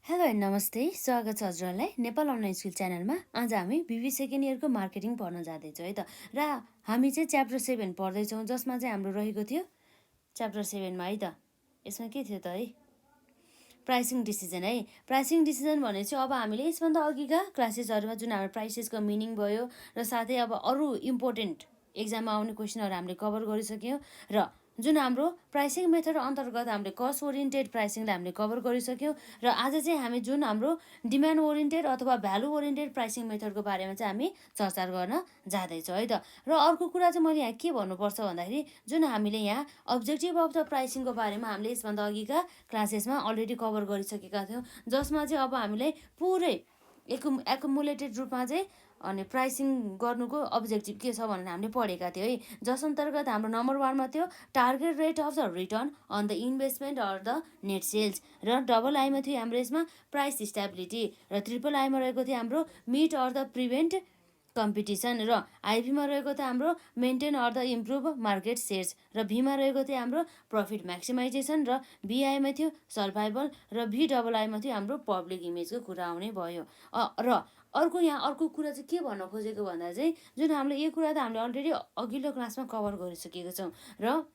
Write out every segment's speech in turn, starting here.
Hello and नमस्ते, स्वागत छ हजुरहरूलाई नेपाल अनलाइन स्कुल च्यानलमा। आज हामी बिबी सेकेन्ड इयरको मार्केटिङ पढ्न जाँदैछौँ है त। र हामी चाहिँ च्याप्टर 7 पढ्दैछौँ, जसमा चाहिँ हाम्रो रहेको थियो च्याप्टर 7मा है त। यसमा के थियो त है, प्राइसिङ डिसिजन है। प्राइसिङ डिसिजन भने चाहिँ अब हामीले यसभन्दा अघिका क्लासेसहरूमा जुन हाम्रो प्राइसेसको मिनिङ भयो र साथै अब अरू इम्पोर्टेन्ट एक्जाममा आउने क्वेसनहरू हामीले कभर गरिसक्यौँ। र जुन हाम्रो प्राइसिङ मेथड अन्तर्गत हामीले कस्ट ओरिएन्टेड प्राइसिङलाई हामीले कभर गरिसक्यौँ। र आज चाहिँ हामी जुन हाम्रो डिमान्ड ओरिएन्टेड अथवा भ्यालु ओरिएन्टेड प्राइसिङ मेथडको बारेमा चाहिँ हामी चर्चा गर्न जाँदैछौँ है त। र अर्को कुरा चाहिँ मैले यहाँ के भन्नुपर्छ भन्दाखेरि, जुन हामीले यहाँ अब्जेक्टिभ अफ द प्राइसिङको बारेमा हामीले यसभन्दा अघिका क्लासेसमा अलरेडी कभर गरिसकेका थियौँ, जसमा चाहिँ अब हामीलाई पुरै एकुमुलेटेड रूपमा चाहिँ अनि प्राइसिङ गर्नुको अब्जेक्टिभ के छ भनेर हामीले पढेका थियौँ है। जस अन्तर्गत हाम्रो नम्बर 1मा थियो target rate of the return on the investment or the net sales, र डबल आईमा थियो हाम्रो यसमा प्राइस स्टेबिलिटी, र ट्रिपल आईमा रहेको थियो हाम्रो meet or the prevent competition, र आइभीमा रहेको थियो हाम्रो maintain or the improve market shares, र भीमा रहेको थियो हाम्रो प्रफिट म्याक्सिमाइजेसन, र बीआईमा थियो सर्भाइभल, र भी डबल आईमा थियो हाम्रो पब्लिक इमेजको कुरा आउने भयो। र अर्को कुरा चाहिँ के भन्न खोजेको भन्दा चाहिँ, जुन हामीले यो कुरा त हामीले अलरेडी अघिल्लो क्लासमा कभर गरिसकेको छौँ। र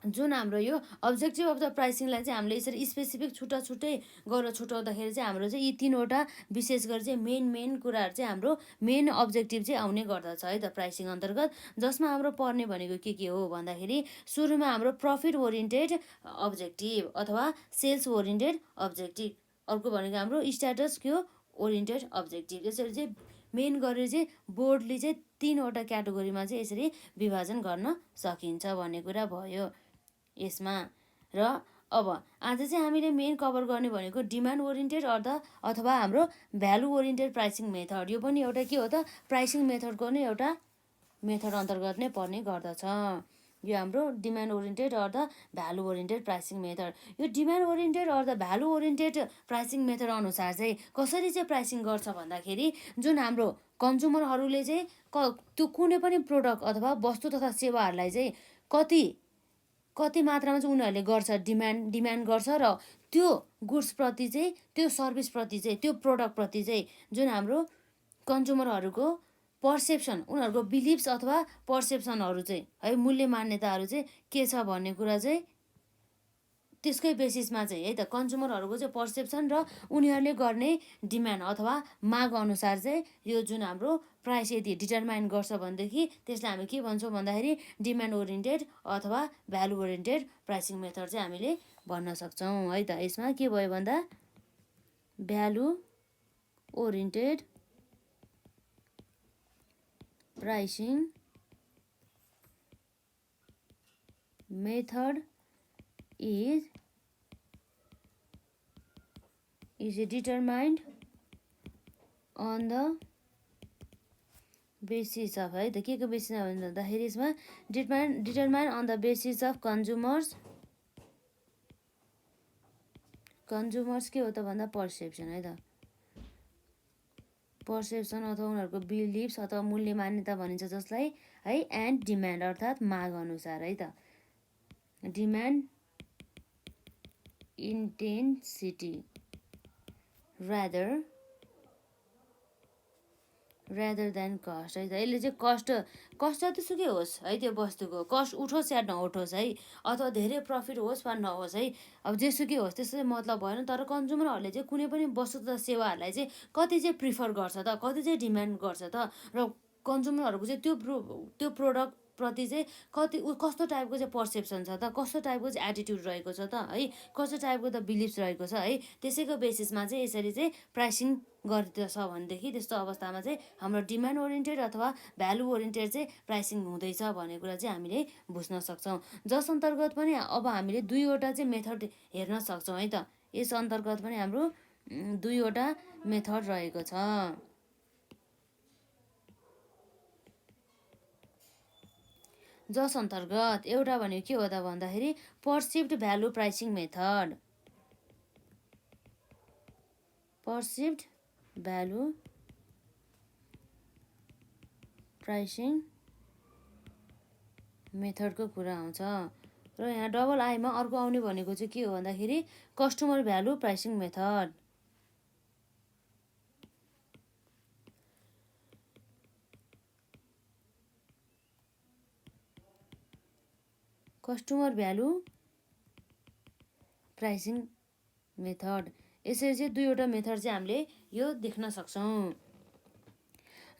जुन हाम्रो यो अब्जेक्टिभ अफ द प्राइसिङलाई चाहिँ हामीले यसरी स्पेसिफिक छुट्टै गरेर छुट्याउँदाखेरि चाहिँ हाम्रो चाहिँ यी तीनवटा विशेष गरी चाहिँ मेन कुराहरू चाहिँ हाम्रो मेन अब्जेक्टिभ चाहिँ आउने गर्दछ है त प्राइसिङ अन्तर्गत। जसमा हाम्रो पढ्ने भनेको के हो भन्दाखेरि, सुरुमा हाम्रो प्रफिट ओरिएन्टेड अब्जेक्टिभ अथवा सेल्स ओरिएन्टेड अब्जेक्टिभ, अर्को भनेको हाम्रो स्ट्याटस क्यू ओरिएन्टेड अब्जेक्टिभ। यसरी चाहिँ मेन गरेर चाहिँ बोर्डले चाहिँ तीनवटा क्याटेगोरीमा चाहिँ यसरी विभाजन गर्न सकिन्छ भन्ने कुरा भयो यसमा। र अब आज चाहिँ हामीले मेन कभर गर्ने भनेको डिमान्ड ओरिएन्टेड अथवा हाम्रो भ्यालु ओरिएन्टेड प्राइसिङ मेथड। यो पनि एउटा के हो त, प्राइसिङ मेथडको नै एउटा मेथड अन्तर्गत नै पर्ने गर्दछ। यो हाम्रो demand oriented or the value oriented pricing method. यो demand oriented or the value oriented pricing method अनुसार चाहिँ कसरी चाहिँ प्राइसिङ गर्छ भन्दाखेरि, जुन हाम्रो कन्ज्युमरहरूले चाहिँ त्यो कुनै पनि प्रोडक्ट अथवा वस्तु तथा सेवाहरूलाई चाहिँ कति मात्रामा चाहिँ उनीहरूले गर्छ, डिमान्ड गर्छ, र त्यो गुड्सप्रति चाहिँ, त्यो सर्भिसप्रति चाहिँ, त्यो प्रोडक्टप्रति चाहिँ जुन हाम्रो कन्ज्युमरहरूको पर्सेप्सन, उनीहरूको बिलिभ्स अथवा पर्सेप्सनहरू चाहिँ है, मूल्य मान्यताहरू चाहिँ के छ भन्ने कुरा चाहिँ त्यसकै बेसिसमा चाहिँ है त कन्ज्युमरहरूको चाहिँ पर्सेप्सन र उनीहरूले गर्ने डिमान्ड अथवा माग अनुसार चाहिँ यो जुन हाम्रो प्राइस यदि डिटरमाइन गर्छ भनेदेखि त्यसलाई हामी के भन्छौँ भन्दाखेरि डिमान्ड ओरिएन्टेड अथवा भ्यालु ओरिएन्टेड प्राइसिङ मेथड चाहिँ हामीले भन्न सक्छौँ है त। यसमा के भयो भन्दा value oriented pricing method is determined on the basis of है त के को बेसिसमा भन्दाखेरि यसमा determine on the basis of consumers के हो त भन्दा पर्सेप्सन है त, पर्सेप्सन अथवा उनीहरूको बिलिभ्स अथवा मूल्य मान्यता भनिन्छ जसलाई है, एन्ड डिमान्ड अर्थात् माग अनुसार है त। Demand intensity rather than cost है त। यसले चाहिँ कस्ट जतिसुकै होस् है, त्यो वस्तुको कस्ट उठोस् या नउठोस् है, अथवा धेरै प्रफिट होस् वा नहोस् है, अब जेसुकै होस् त्यसो चाहिँ मतलब भएन। तर कन्ज्युमरहरूले चाहिँ कुनै पनि वस्तु तथा सेवाहरूलाई चाहिँ कति चाहिँ प्रिफर गर्छ त, कति चाहिँ डिमान्ड गर्छ त, र कन्ज्युमरहरूको चाहिँ त्यो प्रोडक्ट प्रति चाहिँ कस्तो टाइपको चाहिँ पर्सेप्सन छ त, कस्तो टाइपको चाहिँ एटिट्युड रहेको छ त है, कस्तो टाइपको त बिलिभ्स रहेको छ है, त्यसैको बेसिसमा चाहिँ यसरी चाहिँ प्राइसिङ गर्दछ भनेदेखि त्यस्तो अवस्थामा चाहिँ हाम्रो डिमान्ड ओरिएन्टेड अथवा भ्यालु ओरिएन्टेड चाहिँ प्राइसिङ हुँदैछ भन्ने कुरा चाहिँ हामीले बुझ्न सक्छौँ। जस अन्तर्गत पनि अब हामीले दुईवटा चाहिँ मेथड हेर्न सक्छौँ है त। यस अन्तर्गत पनि हाम्रो दुईवटा मेथड रहेको छ। जस अन्तर्गत एउटा भनेको के हो त भन्दाखेरि perceived value pricing method, perceived value pricing मेथडको कुरा आउँछ। र यहाँ डबल आईमा अर्को आउने भनेको चाहिँ के हो भन्दाखेरि customer value pricing method, customer value pricing method. यसरी चाहिँ दुईवटा मेथड चाहिँ हामीले यो देख्न सक्छौँ।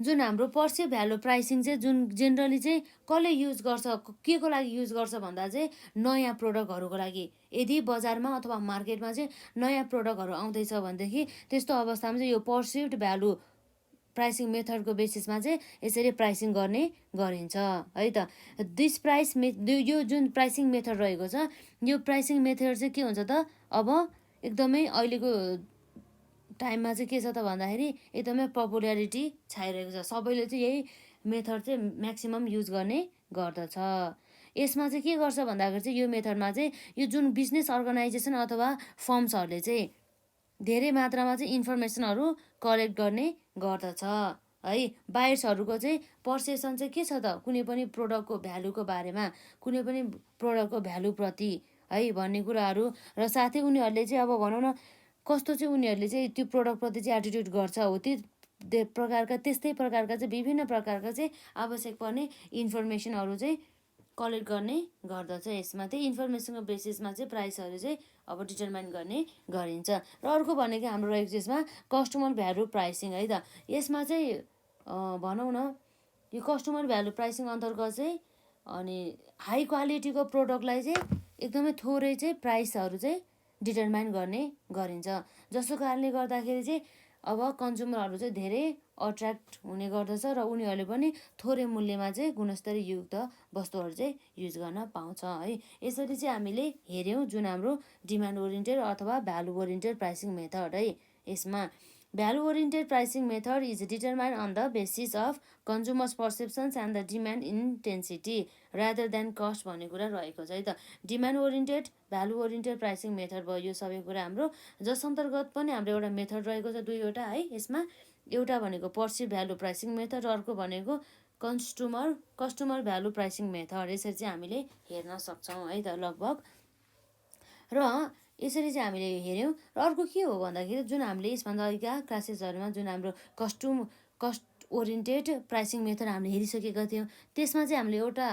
जुन हाम्रो पर्सिभ भ्यालु प्राइसिङ चाहिँ जुन जेनरली चाहिँ कसले युज गर्छ, के को लागि युज गर्छ भन्दा चाहिँ नयाँ प्रोडक्टहरूको लागि। यदि बजारमा अथवा मार्केटमा चाहिँ नयाँ प्रोडक्टहरू आउँदैछ भनेदेखि त्यस्तो अवस्थामा चाहिँ यो पर्सिभ्ड भ्यालु प्राइसिङ मेथडको बेसिसमा चाहिँ यसरी प्राइसिङ गर्ने गरिन्छ है त। दिस प्राइस यो जुन प्राइसिङ मेथड रहेको छ, यो प्राइसिङ मेथड चाहिँ के हुन्छ त, अब एकदमै अहिलेको टाइममा चाहिँ के छ त भन्दाखेरि एकदमै पपुल्यारिटी छाइरहेको छ। सबैले चाहिँ यही मेथड चाहिँ म्याक्सिमम् युज गर्ने गर्दछ। यसमा चाहिँ के गर्छ भन्दाखेरि चाहिँ यो मेथडमा चाहिँ यो जुन बिजनेस अर्गनाइजेसन अथवा फर्म्सहरूले चाहिँ धेरै मात्रामा चाहिँ इन्फर्मेसनहरू कलेक्ट गर्ने गर्दछ है। बायर्सहरूको चाहिँ पर्सेप्सन चाहिँ के छ त, कुनै पनि प्रोडक्टको भ्यालुको बारेमा, कुनै पनि प्रोडक्टको भ्यालुप्रति है भन्ने कुराहरू, र साथै उनीहरूले चाहिँ अब भनौँ न कस्तो चाहिँ उनीहरूले चाहिँ त्यो प्रोडक्टप्रति चाहिँ एटिट्युड गर्छ हो, त्यस्तै प्रकारका चाहिँ विभिन्न प्रकारका चाहिँ आवश्यक पर्ने इन्फर्मेसनहरू चाहिँ कलेक्ट गर्ने गर्दछ। यसमा त्यही इन्फर्मेसनको बेसिसमा चाहिँ प्राइसहरू चाहिँ अब डिटरमाइन गर्ने गरिन्छ। र अर्को भनेको हाम्रो रहेको चाहिँ यसमा कस्टमर भ्यालु प्राइसिङ है त। यसमा चाहिँ भनौँ न यो कस्टमर भ्यालु प्राइसिङ अन्तर्गत चाहिँ अनि हाई क्वालिटीको प्रोडक्टलाई चाहिँ एकदमै थोरै चाहिँ प्राइसहरू चाहिँ डिटरमाइन गर्ने गरिन्छ, जसको कारणले गर्दाखेरि चाहिँ अब कन्ज्युमरहरू चाहिँ धेरै अट्र्याक्ट हुने गर्दछ र उनीहरूले पनि थोरै मूल्यमा चाहिँ गुणस्तरीय युक्त वस्तुहरू चाहिँ युज गर्न पाउँछ है। यसरी चाहिँ हामीले हेऱ्यौँ जुन हाम्रो डिमान्ड ओरिएन्टेड अथवा भ्यालु ओरिएन्टेड प्राइसिङ मेथड है। यसमा value oriented pricing method is determined on the basis of consumers perceptions and the demand intensity rather than cost भन्ने कुरा रहेको छ है त। Demand oriented value oriented pricing method भयो यो सबै कुरा हाम्रो, जस अन्तर्गत पनि हाम्रो एउटा मेथड रहेको छ दुईवटा है। यसमा एउटा भनेको पर्सिभ भ्यालु प्राइसिङ मेथड, अर्को भनेको कस्टमर भ्यालु प्राइसिङ मेथड। यसरी चाहिँ हामीले हेर्न सक्छौँ है त लगभग। र यसरी चाहिँ हामीले हेऱ्यौँ। र अर्को के हो भन्दाखेरि जुन हामीले यसभन्दा अघिका क्लासेसहरूमा जुन हाम्रो कस्ट ओरिएन्टेड प्राइसिङ मेथड हामीले हेरिसकेका थियौँ, त्यसमा चाहिँ हामीले एउटा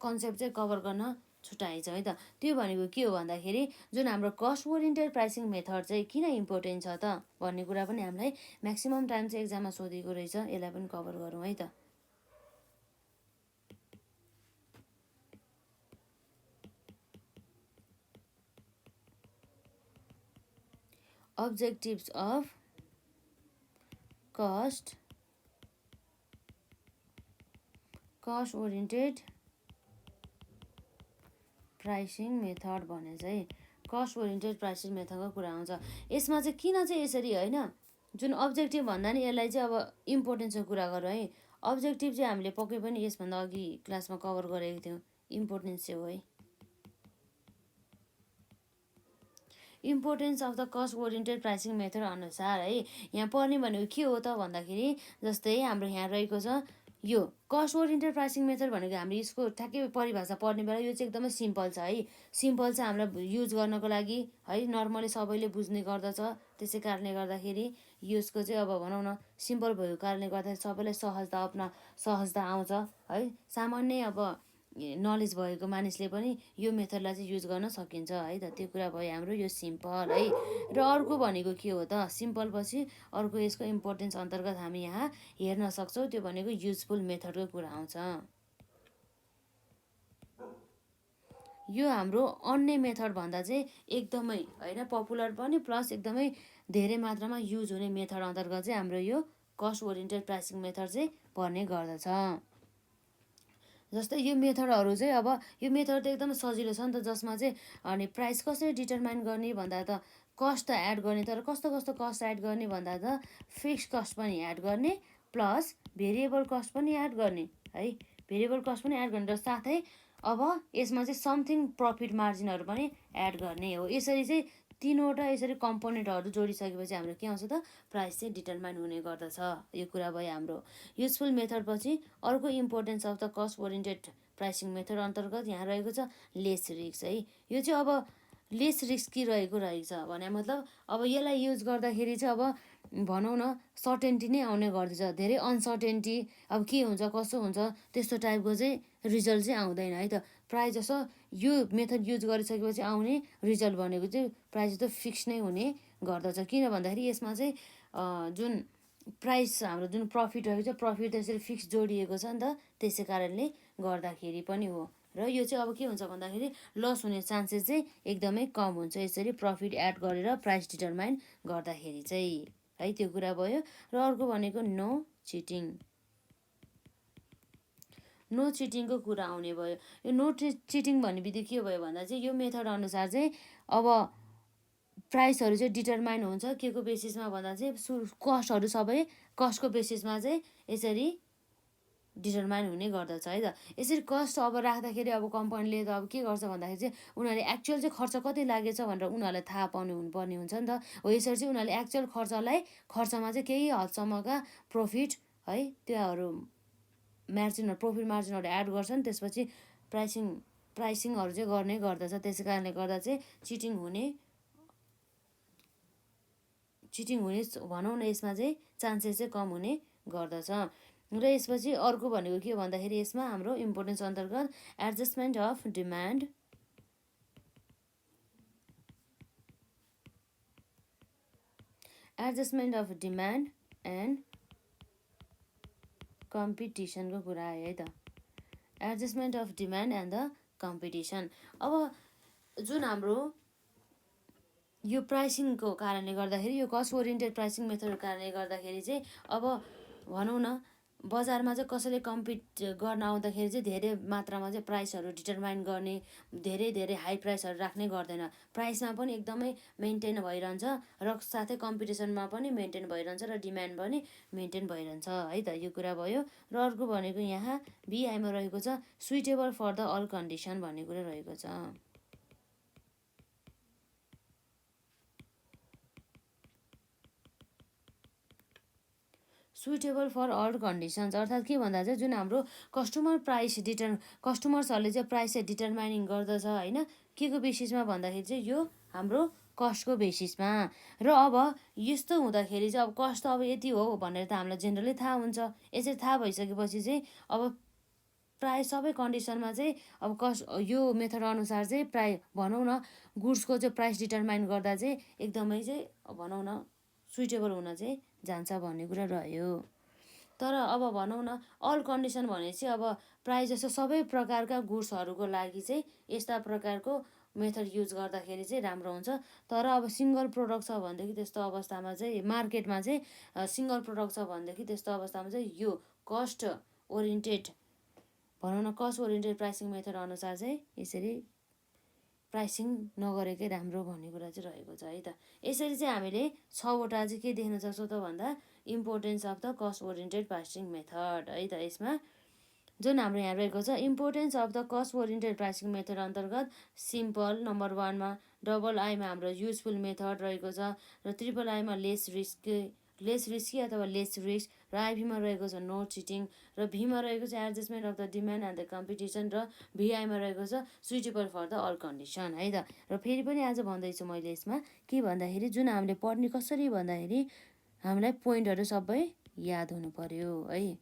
कन्सेप्ट चाहिँ कभर गर्न छुट्याएछ है त। त्यो भनेको के हो भन्दाखेरि जुन हाम्रो कस्ट ओरिएन्टेड प्राइसिङ मेथड चाहिँ किन इम्पोर्टेन्ट छ त भन्ने कुरा पनि हामीलाई म्याक्सिमम् टाइम चाहिँ एक्जाममा सोधेको रहेछ, यसलाई पनि कभर गरौँ है त। Objectives of cost oriented pricing method भने चाहिँ कस्ट ओरिएन्टेड प्राइसिङ मेथडको कुरा आउँछ। यसमा चाहिँ किन चाहिँ यसरी होइन, जुन अब्जेक्टिभ भन्दा नि यसलाई चाहिँ अब इम्पोर्टेन्सको कुरा गरौँ है। अब्जेक्टिभ चाहिँ हामीले पक्कै पनि यसभन्दा अघि क्लासमा कभर गरेको थियौँ, इम्पोर्टेन्स चाहिँ हो है। Importance of the cost oriented pricing method अनुसार है यहाँ पढ्ने भनेको के हो त भन्दाखेरि जस्तै हाम्रो यहाँ रहेको छ यो कस्ट ओरिएन्टेड प्राइसिङ मेथड भनेको हामीले यसको ठ्याक्कै परिभाषा पढ्ने बेला यो चाहिँ एकदमै सिम्पल छ है। सिम्पल छ हामीलाई युज गर्नको लागि है, नर्मली सबैले बुझ्ने गर्दछ। त्यसै कारणले गर्दाखेरि यसको चाहिँ अब भनौँ न सिम्पल भएको कारणले गर्दाखेरि सबैलाई सहजता आउँछ है। सामान्य अब नलेज भएको मानिसले पनि यो मेथडलाई चाहिँ युज गर्न सकिन्छ है त। त्यो कुरा भयो हाम्रो यो सिम्पल है। र अर्को भनेको के हो त, सिम्पल पछि अर्को यसको इम्पोर्टेन्स अन्तर्गत हामी यहाँ हेर्न सक्छौँ, त्यो भनेको युजफुल मेथडको कुरा आउँछ। यो हाम्रो अन्य मेथड भन्दा चाहिँ एकदमै होइन पपुलर पनि प्लस एकदमै धेरै मात्रामा युज हुने मेथड अन्तर्गत चाहिँ हाम्रो यो कस्ट ओरिएन्टेड प्राइसिङ मेथड चाहिँ पर्ने गर्दछ। जस्तै यो मेथडहरू चाहिँ अब यो मेथड त एकदमै सजिलो छ नि त, जसमा चाहिँ अनि प्राइस कसरी डिटरमाइन गर्ने भन्दा त कस्ट त एड गर्ने, तर कस्तो कस्ट एड गर्ने भन्दा त फिक्स कस्ट पनि एड गर्ने प्लस भेरिएबल कस्ट पनि एड गर्ने है। भेरिएबल कस्ट पनि एड गर्ने र साथै अब यसमा चाहिँ समथिङ प्रफिट मार्जिनहरू पनि एड गर्ने हो। यसरी चाहिँ तीनवटा यसरी कम्पोनेन्टहरू जोडिसकेपछि हाम्रो के आउँछ त, प्राइस चाहिँ डिटरमाइन हुने गर्दछ। यो कुरा भयो हाम्रो युजफुल मेथड। पछि अर्को importance of the cost oriented pricing method अन्तर्गत यहाँ रहेको छ लेस रिस्क है। यो चाहिँ अब लेस रिस्की रहेको रहेछ भने मतलब अब यसलाई युज गर्दाखेरि चाहिँ अब भनौँ न सर्टेन्टी नै आउने गर्दछ। धेरै अनसर्टेन्टी अब के हुन्छ कसो हुन्छ त्यस्तो टाइपको चाहिँ रिजल्ट चाहिँ आउँदैन है त। प्रायः जसो यो मेथड युज गरिसकेपछि आउने रिजल्ट भनेको चाहिँ प्रायः जस्तो फिक्स नै हुने गर्दछ। किन भन्दाखेरि यसमा चाहिँ जुन प्राइस हाम्रो जुन प्रफिट रहेको छ प्रफिट त्यसरी फिक्स जोडिएको छ नि त, त्यसै कारणले गर्दाखेरि पनि हो। र यो चाहिँ अब के हुन्छ भन्दाखेरि लस हुने चान्सेस चाहिँ एकदमै कम हुन्छ यसरी प्रफिट एड गरेर प्राइस डिटरमाइन गर्दाखेरि चाहिँ है। त्यो कुरा भयो। र अर्को भनेको नो चिटिङ। नो चिटिङको कुरा आउने भयो। यो नो चिटिङ भन्ने बित्तिकै के भयो भन्दा चाहिँ यो मेथड अनुसार चाहिँ अब प्राइसहरू चाहिँ डिटरमाइन हुन्छ के को बेसिसमा भन्दा चाहिँ कस्टहरू सबै कस्टको बेसिसमा चाहिँ यसरी डिटरमाइन हुने गर्दछ है त। यसरी कस्ट अब राख्दाखेरि अब कम्पनीले त अब के गर्छ भन्दाखेरि चाहिँ उनीहरूले एक्चुअल चाहिँ खर्च कति लागेछ भनेर उनीहरूलाई थाहा हुनुपर्ने हुन्छ नि त। हो यसरी चाहिँ उनीहरूले एक्चुअल खर्चमा चाहिँ केही हदसम्मका प्रफिट है त्योहरू प्रफिट मार्जिनहरू एड गर्छन्, त्यसपछि प्राइसिङहरू चाहिँ गर्ने गर्दछ। त्यसै कारणले गर्दा चाहिँ चिटिङ हुने भनौँ न यसमा चाहिँ चान्सेस चाहिँ कम हुने गर्दछ। र यसपछि अर्को भनेको के भन्दाखेरि यसमा हाम्रो इम्पोर्टेन्स अन्तर्गत एडजस्टमेन्ट अफ डिमान्ड एन्ड कम्पिटिसनको कुरा आयो है त। Adjustment of demand and the competition. अब जुन हाम्रो यो प्राइसिङको कारणले गर्दाखेरि यो कस्ट ओरिएन्टेड प्राइसिङ मेथडको कारणले गर्दाखेरि चाहिँ अब भनौँ न बजारमा चाहिँ कसैले कम्पिट गर्न आउँदाखेरि चाहिँ धेरै मात्रामा चाहिँ प्राइसहरू डिटरमाइन गर्ने धेरै हाई प्राइसहरू राख्ने गर्दैन। प्राइसमा पनि एकदमै मेन्टेन भइरहन्छ र साथै कम्पिटिसनमा पनि मेन्टेन भइरहन्छ र डिमान्ड पनि मेन्टेन भइरहन्छ है त। यो कुरा भयो। र अर्को भनेको यहाँ बिआईमा रहेको छ suitable for the all condition भन्ने कुरा रहेको छ। सुइटेबल फर अल कन्डिसन्स अर्थात् के भन्दा चाहिँ जुन हाम्रो कस्टमर्सहरूले चाहिँ प्राइस चाहिँ डिटरमाइनिङ गर्दछ होइन के को बेसिसमा भन्दाखेरि चाहिँ यो हाम्रो कस्टको बेसिसमा। र अब यस्तो हुँदाखेरि चाहिँ अब कस्ट त अब यति हो भनेर त हामीलाई जेनरली थाहा हुन्छ। यसरी थाहा भइसकेपछि चाहिँ अब प्रायः सबै कन्डिसनमा चाहिँ अब यो मेथड अनुसार चाहिँ भनौँ न गुड्सको चाहिँ प्राइस डिटरमाइन गर्दा चाहिँ एकदमै चाहिँ भनौँ न सुइटेबल हुन चाहिँ जान्छ भन्ने कुरा रह्यो। तर अब भनौँ न अल कन्डिसन भनेपछि अब प्रायः जस्तो सबै प्रकारका गुड्सहरूको लागि चाहिँ यस्ता प्रकारको मेथड युज गर्दाखेरि चाहिँ राम्रो हुन्छ। तर अब सिङ्गल प्रोडक्ट छ भनेदेखि त्यस्तो अवस्थामा चाहिँ मार्केटमा चाहिँ सिङ्गल प्रोडक्ट छ भनेदेखि त्यस्तो अवस्थामा चाहिँ यो कस्ट ओरिएन्टेड प्राइसिङ मेथड अनुसार चाहिँ यसरी प्राइसिङ नगरेकै राम्रो भन्ने कुरा चाहिँ रहेको छ है त। यसरी चाहिँ हामीले 6वटा चाहिँ के देख्न सक्छौँ त भन्दा importance of the cost oriented pricing method है त। यसमा जुन हाम्रो यहाँ रहेको छ importance of the cost oriented pricing method अन्तर्गत सिम्पल नम्बर 1मा, डबल आईमा हाम्रो युजफुल मेथड रहेको छ र ट्रिपल आईमा लेस रिस्की अथवा लेस रिस्क र आइभीमा रहेको छ नो चिटिङ र भीमा रहेको छ adjustment of the demand and the competition र भिआईमा रहेको छ suitable for the all condition है त। र फेरि पनि आज भन्दैछु मैले यसमा के भन्दाखेरि जुन हामीले पढ्ने कसरी भन्दाखेरि हामीलाई पोइन्टहरू सबै याद हुनु पर्यो है।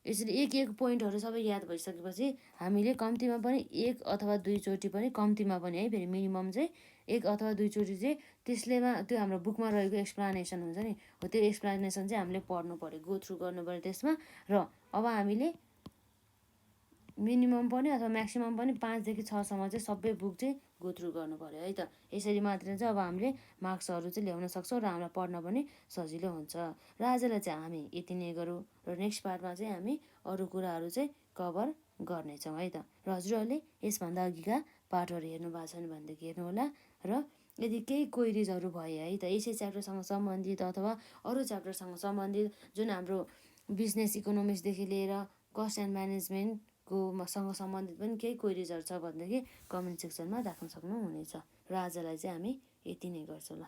यसरी एक पोइन्टहरू सबै याद भइसकेपछि हामीले कम्तीमा पनि 1 अथवा 2 चोटि पनि कम्तीमा पनि है फेरि मिनिमम चाहिँ 1 अथवा 2 चोटि चाहिँ त्यो हाम्रो बुकमा रहेको एक्सप्लानेसन हुन्छ नि हो त्यो एक्सप्लानेसन चाहिँ हामीले पढ्नु पर्यो, गो थ्रु गर्नु पर्यो त्यसमा। र अब हामीले मिनिमम पनि अथवा म्याक्सिमम पनि 5देखि 6सम्म चाहिँ सबै बुक चाहिँ गो थ्रु गर्नु पर्यो है त। यसरी मात्र चाहिँ अब हामीले मार्क्सहरू चाहिँ ल्याउन सक्छौँ र हामीलाई पढ्न पनि सजिलो हुन्छ। र आजलाई चाहिँ हामी यति नै गरौँ र नेक्स्ट पार्टमा चाहिँ हामी अरू कुराहरू चाहिँ कभर गर्नेछौँ है त। र हजुरहरूले यसभन्दा अघिका पार्टहरू हेर्नु भएको छैन भनेदेखि हेर्नुहोला। र यदि केही क्वेरिजहरू भए है त यसै च्याप्टरसँग सम्बन्धित अथवा अरू च्याप्टरसँग सम्बन्धित जुन हाम्रो बिजनेस इकोनोमिक्सदेखि लिएर कस्ट एन्ड म्यानेजमेन्टको सँग सम्बन्धित पनि केही क्वेरिजहरू छ भनेदेखि कमेन्ट सेक्सनमा राख्न सक्नुहुनेछ। र आजलाई चाहिँ हामी यति नै गर्छौँ ल।